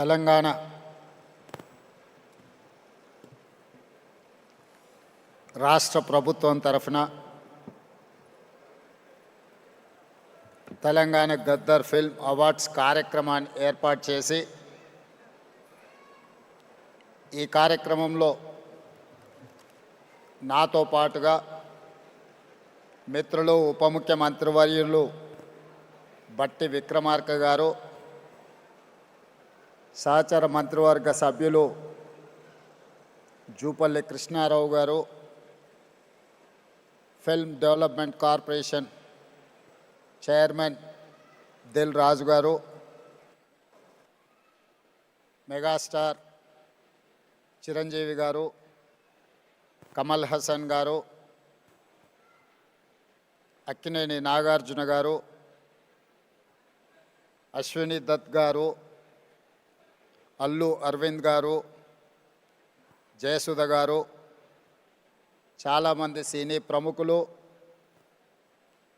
తెలంగాణ రాష్ట్ర ప్రభుత్వం తరఫున తెలంగాణ గద్దర్ ఫిల్మ్ అవార్డ్స్ కార్యక్రమాన్ని ఏర్పాటు చేసి ఈ కార్యక్రమంలో నాతో పాటుగా మిత్రులు ఉప ముఖ్యమంత్రివర్యులు బట్టి విక్రమార్క గారు, సహచర మంత్రివర్గ సభ్యులు జూపల్లి కృష్ణారావు గారు, film development corporation chairman Dil Raju గారు, మెగాస్టార్ చిరంజీవి గారు, కమల్ హాసన్ గారు, అక్కినేని నాగార్జున గారు, అశ్విని దత్ గారు, అల్లు అరవింద్ గారు, జయసుధ గారు, చాలామంది సినీ ప్రముఖులు,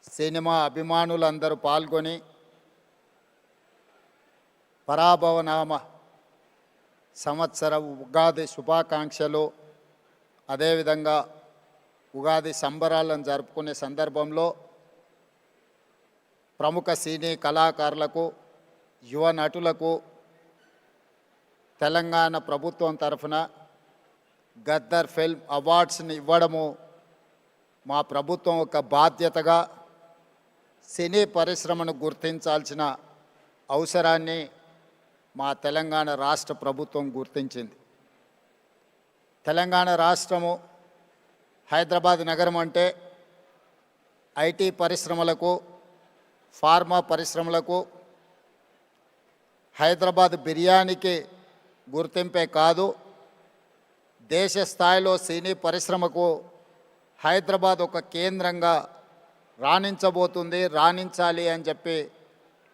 సినిమా అభిమానులందరూ పాల్గొని పరాభవనామ సంవత్సర ఉగాది శుభాకాంక్షలు, అదేవిధంగా ఉగాది సంబరాలను జరుపుకునే సందర్భంలో ప్రముఖ సినీ కళాకారులకు, యువ నటులకు తెలంగాణ ప్రభుత్వం తరఫున గద్దర్ ఫిల్మ్ అవార్డ్స్ని ఇవ్వడము మా ప్రభుత్వం ఒక బాధ్యతగా సినీ పరిశ్రమను గుర్తించాల్సిన అవసరాన్ని మా తెలంగాణ రాష్ట్ర ప్రభుత్వం గుర్తించింది. తెలంగాణ రాష్ట్రము హైదరాబాద్ నగరం అంటే ఐటీ పరిశ్రమలకు, ఫార్మా పరిశ్రమలకు, హైదరాబాద్ బిర్యానీకి గుర్తింపే కాదు, దేశ స్థాయిలో సినీ పరిశ్రమకు హైదరాబాద్ ఒక కేంద్రంగా రాణించబోతుంది, రాణించాలి అని చెప్పి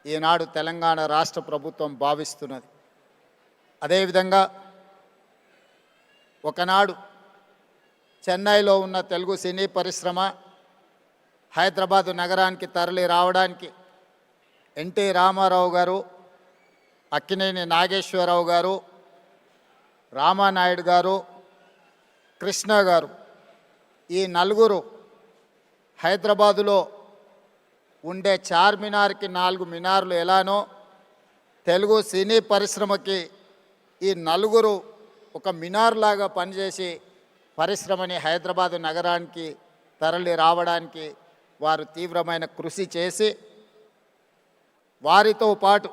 ఈనాడు తెలంగాణ రాష్ట్ర ప్రభుత్వం భావిస్తున్నది. అదేవిధంగా ఒకనాడు చెన్నైలో ఉన్న తెలుగు సినీ పరిశ్రమ హైదరాబాదు నగరానికి తరలి రావడానికి ఎన్టీ రామారావు గారు, అక్కినేని నాగేశ్వరరావు గారు, రామానాయుడు గారు, కృష్ణ గారు, ఈ నలుగురు హైదరాబాదులో ఉండే చార్మినార్కి 4 మినార్లు ఎలానో తెలుగు సినీ పరిశ్రమకి ఈ నలుగురు ఒక మినార్ లాగా పనిచేసి పరిశ్రమని హైదరాబాదు నగరానికి తరలి రావడానికి వారు తీవ్రమైన కృషి చేసి, వారితో పాటు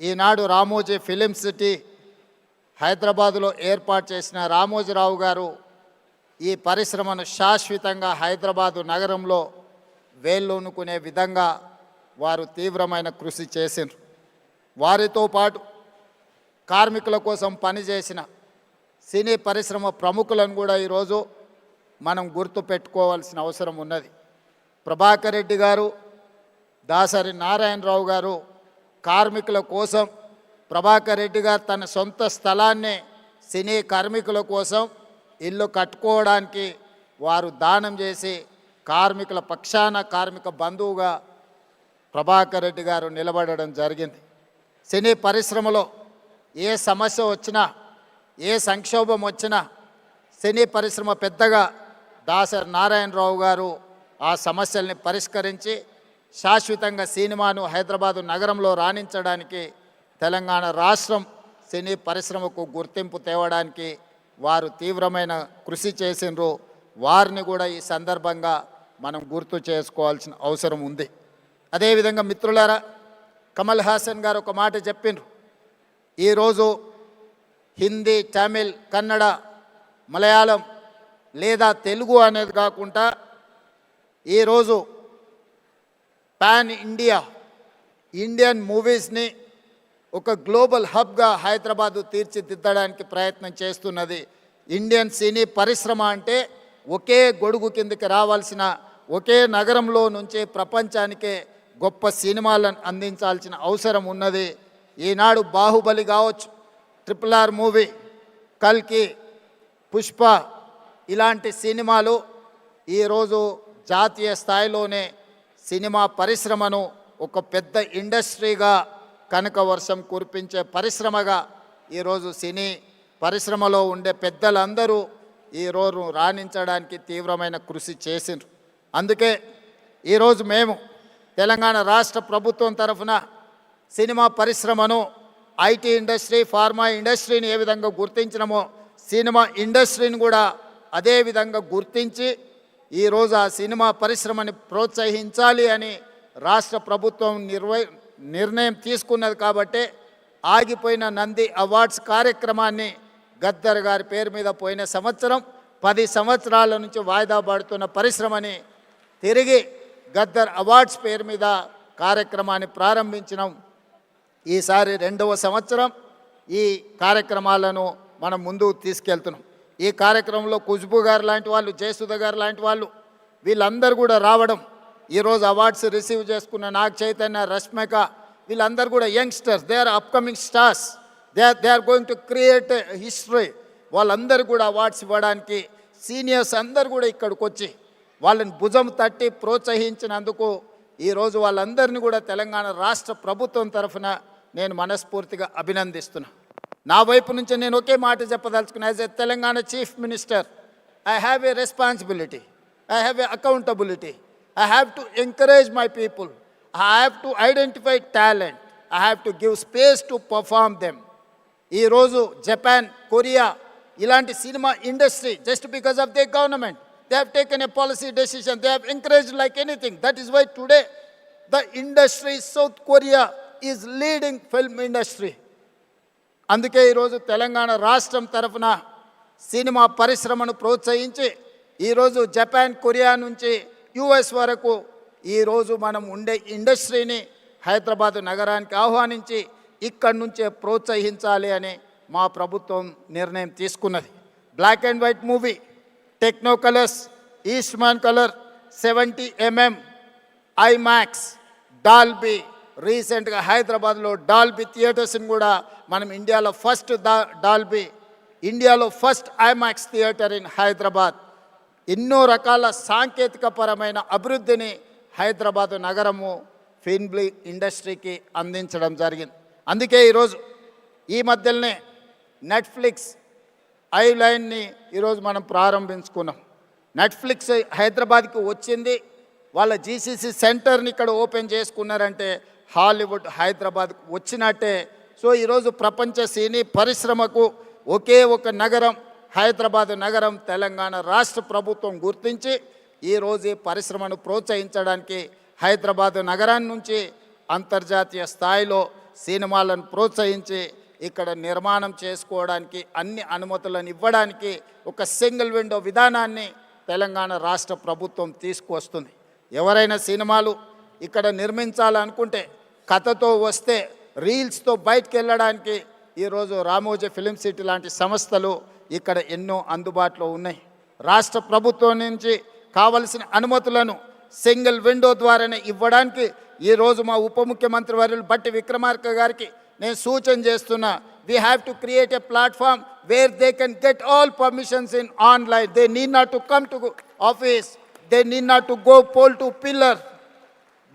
ఈనాడు రామోజీ ఫిలిం సిటీ హైదరాబాదులో ఏర్పాటు చేసిన రామోజీరావు గారు ఈ పరిశ్రమను శాశ్వతంగా హైదరాబాదు నగరంలో వేళ్ళూనుకునే విధంగా వారు తీవ్రమైన కృషి చేసిండ్రు. వారితో పాటు కార్మికుల కోసం పనిచేసిన సినీ పరిశ్రమ ప్రముఖులను కూడా ఈరోజు మనం గుర్తు పెట్టుకోవాల్సిన అవసరం ఉన్నది. ప్రభాకర్ రెడ్డి గారు, దాసరి నారాయణరావు గారు కార్మికుల కోసం, ప్రభాకర్ రెడ్డి గారు తన సొంత స్థలాన్నే సినీ కార్మికుల కోసం ఇల్లు కట్టుకోవడానికి వారు దానం చేసి కార్మికుల పక్షాన కార్మిక బంధువుగా ప్రభాకర్ రెడ్డి గారు నిలబడడం జరిగింది. సినీ పరిశ్రమలో ఏ సమస్య వచ్చినా, ఏ సంక్షోభం వచ్చినా సినీ పరిశ్రమ పెద్దగా దాసరి నారాయణరావు గారు ఆ సమస్యల్ని పరిష్కరించి శాశ్వతంగా సినిమాను హైదరాబాదు నగరంలో రాణించడానికి, తెలంగాణ రాష్ట్రం సినీ పరిశ్రమకు గుర్తింపు తేవడానికి వారు తీవ్రమైన కృషి చేసిండ్రు. వారిని కూడా ఈ సందర్భంగా మనం గుర్తు చేసుకోవాల్సిన అవసరం ఉంది. అదేవిధంగా మిత్రులారా, కమల్ హాసన్ గారు ఒక మాట చెప్పిండ్రు. ఈరోజు హిందీ, తమిళ్, కన్నడ, మలయాళం లేదా తెలుగు అనేది కాకుండా ఈరోజు పాన్ ఇండియన్ మూవీస్ని ఒక గ్లోబల్ హబ్గా హైదరాబాదు తీర్చిదిద్దడానికి ప్రయత్నం చేస్తున్నది. ఇండియన్ సినీ పరిశ్రమ అంటే ఒకే గొడుగు కిందకి రావాల్సిన, ఒకే నగరంలో నుంచి ప్రపంచానికే గొప్ప సినిమాలను అందించాల్సిన అవసరం ఉన్నది. ఈనాడు బాహుబలి కావచ్చు, RRR మూవీ, కల్కి, పుష్ప ఇలాంటి సినిమాలు ఈరోజు జాతీయ స్థాయిలోనే సినిమా పరిశ్రమను ఒక పెద్ద ఇండస్ట్రీగా కనక వర్షం కురిపించే పరిశ్రమగా ఈరోజు సినీ పరిశ్రమలో ఉండే పెద్దలందరూ ఈరోజు రాణించడానికి తీవ్రమైన కృషి చేసిండ్రు. అందుకే ఈరోజు మేము తెలంగాణ రాష్ట్ర ప్రభుత్వం తరఫున సినిమా పరిశ్రమను ఐటీ ఇండస్ట్రీ, ఫార్మా ఇండస్ట్రీని ఏ విధంగా గుర్తించినామో సినిమా ఇండస్ట్రీని కూడా అదే విధంగా గుర్తించి ఈరోజు ఆ సినిమా పరిశ్రమని ప్రోత్సహించాలి అని రాష్ట్ర ప్రభుత్వం నిర్ణయం తీసుకున్నది. కాబట్టి ఆగిపోయిన నంది అవార్డ్స్ కార్యక్రమాన్ని గద్దర్ గారి పేరు మీద పోయిన సంవత్సరం 10 సంవత్సరాల నుంచి వాయిదా పడుతున్న పరిశ్రమని తిరిగి గద్దర్ అవార్డ్స్ పేరు మీద కార్యక్రమాన్ని ప్రారంభించినాం. ఈసారి 2వ సంవత్సరం ఈ కార్యక్రమాలను మనం ముందుకు తీసుకెళ్తున్నాం. ఈ కార్యక్రమంలో ఖుష్బూ గారు లాంటి వాళ్ళు, జయసుధ గారు లాంటి వాళ్ళు వీళ్ళందరూ కూడా రావడం, ఈరోజు అవార్డ్స్ రిసీవ్ చేసుకున్న నాగ చైతన్య, రష్మిక వీళ్ళందరూ కూడా youngsters, they are upcoming stars, they are going to create history. వాళ్ళందరూ కూడా అవార్డ్స్ ఇవ్వడానికి సీనియర్స్ అందరూ కూడా ఇక్కడికి వచ్చి వాళ్ళని భుజం తట్టి ప్రోత్సహించినందుకు ఈరోజు వాళ్ళందరినీ కూడా తెలంగాణ రాష్ట్ర ప్రభుత్వం తరఫున నేను మనస్ఫూర్తిగా అభినందిస్తున్నా. నా వైపు నుంచి నేను ఒకే మాట చెప్పదలుచుకున్నా. As a Telangana chief minister, I have a responsibility, I have a accountability. I have to encourage my people. I have to identify talent. I have to give space to perform them. ఈ రోజు Japan, Korea ఇలాంటి cinema industry just because of their government, they have taken a policy decision. They have encouraged like anything. That is why today the industry, South Korea is leading film industry. అందుకే ఈరోజు తెలంగాణ రాష్ట్రం తరఫున cinema పరిశ్రమను ప్రోత్సహించి ఈరోజు Japan, Korea నుంచి US వరకు ఈరోజు మనం ఉండే ఇండస్ట్రీని హైదరాబాద్ నగరానికి ఆహ్వానించి ఇక్కడి నుంచే ప్రోత్సహించాలి అని మా ప్రభుత్వం నిర్ణయం తీసుకున్నది. Black and white movie, techno colours, Eastman colour, 70mm, IMAX, Dolby, రీసెంట్గా హైదరాబాద్లో డాల్బీ థియేటర్స్ని కూడా మనం ఇండియాలో first IMAX theatre in Hyderabad. ఎన్నో రకాల సాంకేతిక పరమైన అభివృద్ధిని హైదరాబాదు నగరము ఫిల్మ్ ఇండస్ట్రీకి అందించడం జరిగింది. అందుకే ఈరోజు ఈ మధ్యలోనే నెట్ఫ్లిక్స్ ఐలైన్ని ఈరోజు మనం ప్రారంభించుకున్నాం. నెట్ఫ్లిక్స్ హైదరాబాద్కి వచ్చింది, వాళ్ళ జీసీసీ సెంటర్ని ఇక్కడ ఓపెన్ చేసుకున్నారంటే హాలీవుడ్ హైదరాబాద్కు వచ్చినట్టే. సో ఈరోజు ప్రపంచ సినీ పరిశ్రమకు ఒకే ఒక నగరం హైదరాబాద్ నగరం తెలంగాణ రాష్ట్ర ప్రభుత్వం గుర్తించి ఈరోజు ఈ పరిశ్రమను ప్రోత్సహించడానికి హైదరాబాద్ నగరాన్ని నుంచి అంతర్జాతీయ స్థాయిలో సినిమాలను ప్రోత్సహించి ఇక్కడ నిర్మాణం చేసుకోవడానికి అన్ని అనుమతులను ఇవ్వడానికి ఒక సింగిల్ విండో విధానాన్ని తెలంగాణ రాష్ట్ర ప్రభుత్వం తీసుకువస్తుంది. ఎవరైనా సినిమాలు ఇక్కడ నిర్మించాలనుకుంటే కథతో వస్తే రీల్స్తో బయటకు వెళ్ళడానికి ఈరోజు రామోజీ ఫిలిం సిటీ లాంటి సంస్థలు ఇక్కడ ఎన్నో అందుబాటులో ఉన్నాయి. రాష్ట్ర ప్రభుత్వం నుంచి కావలసిన అనుమతులను సింగిల్ విండో ద్వారానే ఇవ్వడానికి ఈరోజు మా ఉప ముఖ్యమంత్రి వర్యులు బట్టి విక్రమార్క గారికి నేను సూచన చేస్తున్నా. We have to create a platform where they can get all permissions in online. They need not to come to office, they need not to go pole to pillar,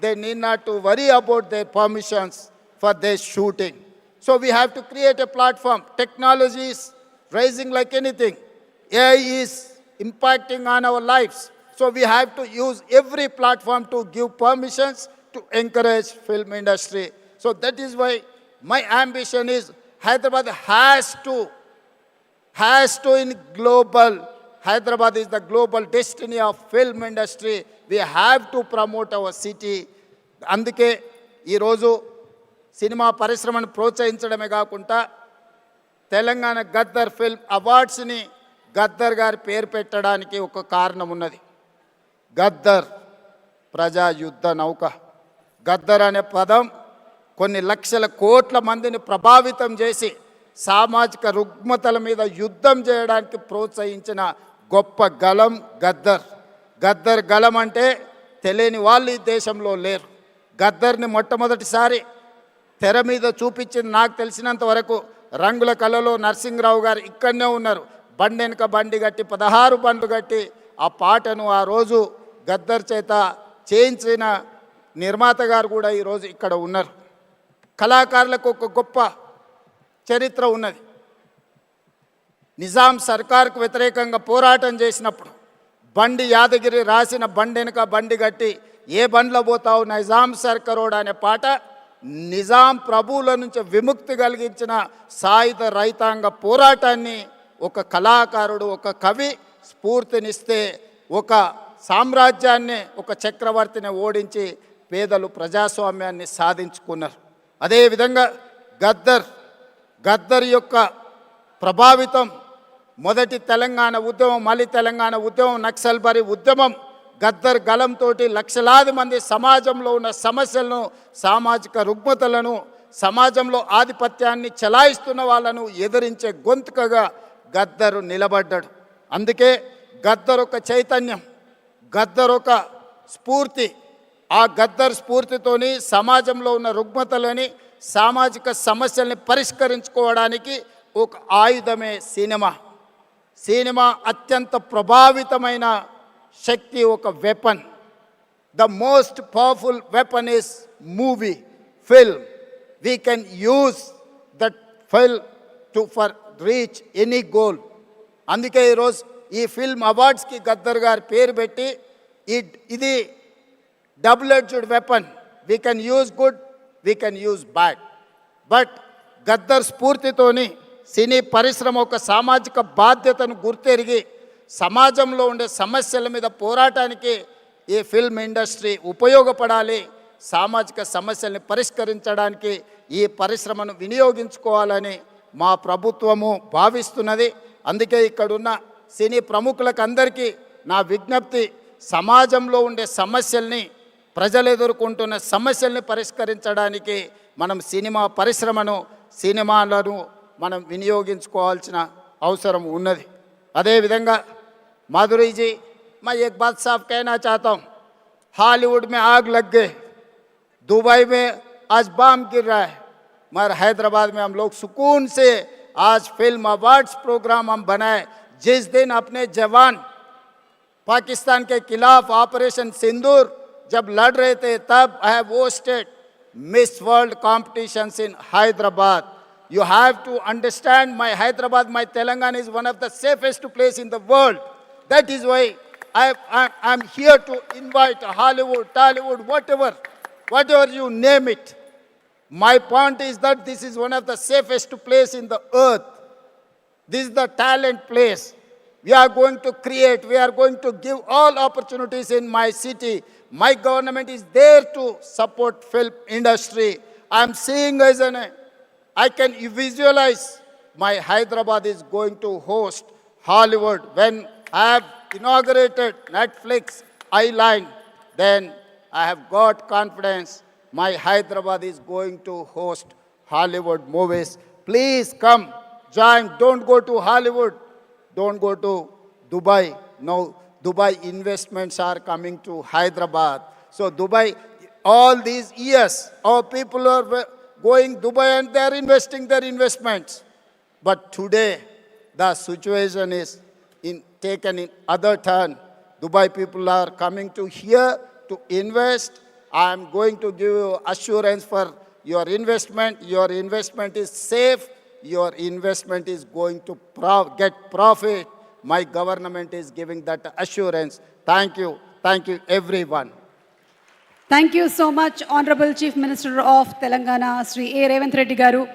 they need not to worry about their permissions for their shooting. So we have to create a platform. Technology is rising like anything. AI is impacting on our lives. So we have to use every platform to give permissions to encourage film industry. So that is why my ambition is Hyderabad has to in global. Hyderabad is the global destiny of film industry. We have to promote our city. అందుకే ఈరోజు cinema పరిశ్రమను ప్రోత్సహించడమే కాకుండా Telangana Gaddar film అవార్డ్స్ని Gaddar గారి పేరు పెట్టడానికి ఒక కారణం ఉన్నది. గద్దర్ ప్రజా యుద్ధ నౌక. గద్దర్ అనే పదం కొన్ని లక్షల కోట్ల మందిని ప్రభావితం చేసి సామాజిక రుగ్మతల మీద యుద్ధం చేయడానికి ప్రోత్సహించిన గొప్ప గలం గద్దర్. గద్దర్ గలం అంటే తెలియని వాళ్ళు ఈ దేశంలో లేరు. గద్దర్ని మొట్టమొదటిసారి తెర మీద చూపించింది నాకు తెలిసినంత వరకు రంగుల కళలో నరసింహరావు గారు ఇక్కడనే ఉన్నారు. బండి వెనుక బండి కట్టి 16 బండ్లు కట్టి ఆ పాటను ఆ రోజు గద్దర్ చేత చేయించిన నిర్మాత గారు కూడా ఈరోజు ఇక్కడ ఉన్నారు. కళాకారులకు ఒక గొప్ప చరిత్ర ఉన్నది. నిజాం సర్కార్కు వ్యతిరేకంగా పోరాటం చేసినప్పుడు బండి యాదగిరి రాసిన బండి వెనుక బండి కట్టి ఏ బండ్లో పోతావు నిజాం సర్కారోడు అనే పాట నిజాం ప్రభువుల నుంచి విముక్తి కలిగించిన సాయుధ రైతాంగ పోరాటాన్ని ఒక కళాకారుడు, ఒక కవి స్ఫూర్తినిస్తే ఒక సామ్రాజ్యాన్ని, ఒక చక్రవర్తిని ఓడించి పేదలు ప్రజాస్వామ్యాన్ని సాధించుకున్నారు. అదేవిధంగా గద్దర్ యొక్క ప్రభావితం మొదటి తెలంగాణ ఉద్యమం, మళ్ళీ తెలంగాణ ఉద్యమం, నక్సల్బరీ ఉద్యమం, గద్దర్ గలంతో లక్షలాది మంది సమాజంలో ఉన్న సమస్యలను, సామాజిక రుగ్మతలను, సమాజంలో ఆధిపత్యాన్ని చెలాయిస్తున్న వాళ్ళను ఎదిరించే గొంతుకగా గద్దరు నిలబడ్డాడు. అందుకే గద్దర్ ఒక చైతన్యం, గద్దర్ ఒక స్ఫూర్తి. ఆ గద్దర్ స్ఫూర్తితోని సమాజంలో ఉన్న రుగ్మతలని, సామాజిక సమస్యల్ని పరిష్కరించుకోవడానికి ఒక ఆయుధమే సినిమా. సినిమా అత్యంత ప్రభావితమైన శక్తి, ఒక weapon. The most powerful weapon is movie, film. We can use that film to for reach any goal. అందుకే ఈరోజు ఈ ఫిల్మ్ అవార్డ్స్కి గద్దర్ గారి పేరు పెట్టి ఇది double edged weapon. We can use good, we can use bad. But Gaddar స్ఫూర్తితోని సినీ పరిశ్రమ ఒక సామాజిక బాధ్యతను గుర్తెరిగి సమాజంలో ఉండే సమస్యల మీద పోరాటానికి ఈ ఫిల్మ్ ఇండస్ట్రీ ఉపయోగపడాలి. సామాజిక సమస్యల్ని పరిష్కరించడానికి ఈ పరిశ్రమను వినియోగించుకోవాలని మా ప్రభుత్వము భావిస్తున్నది. అందుకే ఇక్కడున్న సినీ ప్రముఖులకు అందరికీ నా విజ్ఞప్తి, సమాజంలో ఉండే సమస్యల్ని, ప్రజలు ఎదుర్కొంటున్న సమస్యల్ని పరిష్కరించడానికి మనం సినిమా పరిశ్రమను, సినిమాలను మనం వినియోగించుకోవాల్సిన అవసరం ఉన్నది. అదేవిధంగా माधुरी जी, मैं एक बात साफ कहना चाहता हूँ, हॉलीवुड में आग लग गए, दुबई में आज बम गिर रहा है, मगर हैदराबाद में हम लोग सुकून से आज फिल्म अवार्ड्स प्रोग्राम हम बनाए. जिस दिन अपने जवान पाकिस्तान के खिलाफ ऑपरेशन सिंदूर जब लड़ रहे थे, तब I have hosted miss world competitions in Hyderabad. You have to understand, my Hyderabad, my Telangana is one of the safest place in the world. That is why I'm here to invite Hollywood, Tollywood, whatever you name it. My point is that this is one of the safest place in the earth. This is the talent place. We are going to create, we are going to give all opportunities in my city. My government is there to support film industry. I'm seeing as I can visualize my Hyderabad is going to host Hollywood. When I have inaugurated Netflix Eyeline, then I have got confidence my Hyderabad is going to host Hollywood movies. Please come, join. Don't go to Hollywood. Don't go to Dubai. No, Dubai investments are coming to Hyderabad. So Dubai, all these years, our people are going Dubai and they are investing their investments. But today, the situation is taken in other turn. Dubai people are coming to here to invest. I am going to give you assurance for your investment. Your investment is safe. Your investment is going to get profit. My government is giving that assurance. Thank you. Thank you, everyone. Thank you so much, Honorable Chief Minister of Telangana, Sri A. Revanth Reddy Garu.